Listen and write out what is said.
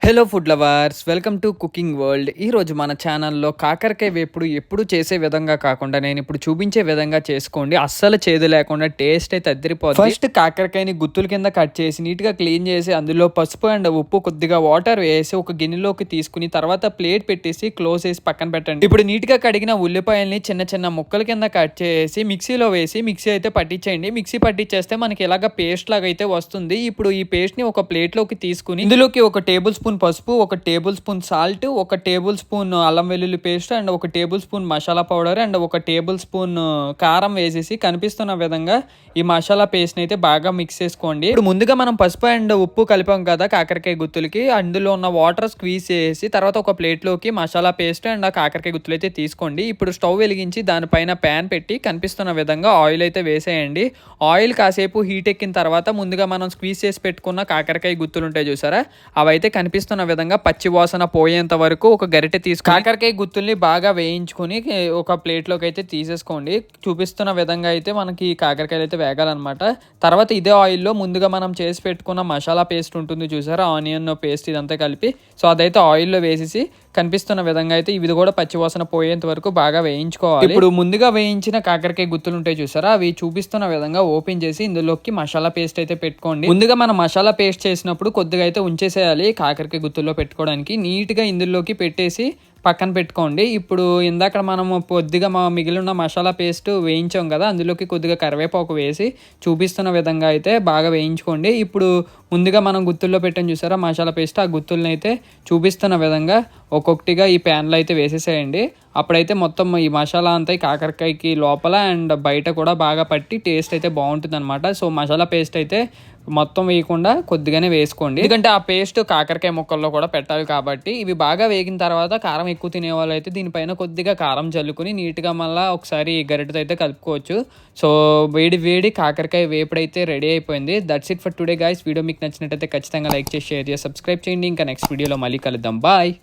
Hello food lovers, welcome to cooking world. ఈరోజు మన ఛానల్లో కాకరకాయ వేపుడు ఎప్పుడు చేసే విధంగా కాకుండా నేను ఇప్పుడు చూపించే విధంగా చేసుకోండి. అస్సలు చేదు లేకుండా టేస్ట్ అయితే అదిరిపోతుంది. ఫస్ట్ కాకరకాయని గుత్తుల కింద కట్ చేసి నీట్గా క్లీన్ చేసి అందులో పసుపు అండ్ ఉప్పు కొద్దిగా వాటర్ వేసి ఒక గిన్నెలోకి తీసుకుని తర్వాత ప్లేట్ పెట్టేసి క్లోజ్ చేసి పక్కన పెట్టండి. ఇప్పుడు నీట్గా కడిగిన ఉల్లిపాయల్ని చిన్న చిన్న ముక్కల కింద కట్ చేసి మిక్సీలో వేసి మిక్సీ అయితే పట్టించేయండి. మిక్సీ పట్టించేస్తే మనకి ఇలాగ పేస్ట్ లాగా అయితే వస్తుంది. ఇప్పుడు ఈ పేస్ట్ని ఒక ప్లేట్లోకి తీసుకుని ఇందులోకి ఒక టేబుల్ స్పూన్ పసుపు, ఒక టేబుల్ స్పూన్ సాల్ట్, ఒక టేబుల్ స్పూన్ అల్లం వెల్లుల్లి పేస్ట్ అండ్ ఒక table spoon masala powder and ఒక టేబుల్ స్పూన్ కారం వేసేసి కనిపిస్తున్న విధంగా ఈ మసాలా పేస్ట్ని అయితే బాగా మిక్స్ చేసుకోండి. ఇప్పుడు ముందుగా మనం పసుపు అండ్ ఉప్పు కలిపాం కదా కాకరకాయ గుత్తులకి, అందులో ఉన్న వాటర్ స్క్వీజ్ చేసి తర్వాత ఒక ప్లేట్లోకి మసాలా పేస్ట్ అండ్ ఆ కాకరకాయ గుత్తులు అయితే తీసుకోండి. ఇప్పుడు స్టవ్ వెలిగించి దానిపైన ప్యాన్ పెట్టి కనిపిస్తున్న విధంగా ఆయిల్ అయితే వేసేయండి. ఆయిల్ కాసేపు హీట్ ఎక్కిన తర్వాత ముందుగా మనం స్క్వీజ్ చేసి పెట్టుకున్న కాకరకాయ గుత్తులు ఉంటాయి చూసారా, అవైతే కనిపిస్తున్న విధంగా పచ్చి వాసన పోయేంత వరకు ఒక గరిటె తీసుకు కాకరకాయ గుత్తుల్ని బాగా వేయించుకుని ఒక ప్లేట్లోకి అయితే తీసేసుకోండి. చూపిస్తున్న విధంగా అయితే మనకి కాకరకాయలు అయితే వేగాలన్నమాట. తర్వాత ఇదే ఆయిల్లో ముందుగా మనం చేసి పెట్టుకున్న మసాలా పేస్ట్ ఉంటుంది చూసారా, ఆనియన్ పేస్ట్ ఇదంతా కలిపి, సో అదైతే ఆయిల్లో వేసేసి కనిపిస్తున్న విధంగా అయితే ఇవి కూడా పచ్చివాసన పోయేంత వరకు బాగా వేయించుకోవాలి. ఇప్పుడు ముందుగా వేయించిన కాకరకాయ గుత్తులు ఉంటాయి చూసారా, అవి చూపిస్తున్న విధంగా ఓపెన్ చేసి ఇందులోకి మసాలా పేస్ట్ అయితే పెట్టుకోండి. ముందుగా మనం మసాలా పేస్ట్ చేసినప్పుడు కొద్దిగా అయితే ఉంచేసేయాలి కాకరకాయ గుత్తుల్లో పెట్టుకోవడానికి. నీట్గా ఇందులోకి పెట్టేసి పక్కన పెట్టుకోండి. ఇప్పుడు ఇందాక మనము కొద్దిగా మిగిలిన మసాలా పేస్ట్ వేయించాం కదా, అందులోకి కొద్దిగా కరివేపాకు వేసి చూపిస్తున్న విధంగా అయితే బాగా వేయించుకోండి. ఇప్పుడు ముందుగా మనం గుత్తుల్లో పెట్టాం చూసారా మసాలా పేస్ట్, ఆ గుత్తుల్ని అయితే చూపిస్తున్న విధంగా ఒక్కొక్కటిగా ఈ ప్యాన్లో అయితే వేసేసేయండి. అప్పుడైతే మొత్తం ఈ మసాలా అంతా ఈ కాకరకాయకి లోపల అండ్ బయట కూడా బాగా పట్టి టేస్ట్ అయితే బాగుంటుంది అనమాట. సో మసాలా పేస్ట్ అయితే మొత్తం వేయకుండా కొద్దిగానే వేసుకోండి, ఎందుకంటే ఆ పేస్ట్ కాకరకాయ ముక్కల్లో కూడా పెట్టాలి కాబట్టి. ఇవి బాగా వేగిన తర్వాత కారం ఎక్కువ తినే వాళ్ళు అయితే దీనిపైన కొద్దిగా కారం చల్లుకుని నీట్గా మళ్ళీ ఒకసారి గరిటెతో అయితే కలుపుకోవచ్చు. సో వేడి వేడి కాకరకాయ వేపుడైతే రెడీ అయిపోయింది. That's it for today guys. Video మీకు నచ్చినట్టయితే ఖచ్చితంగా లైక్ చేసి షేర్ చేసి సబ్స్క్రైబ్ చేయండి. ఇంకా నెక్స్ట్ వీడియోలో మళ్ళీ కలుద్దాం. బాయ్.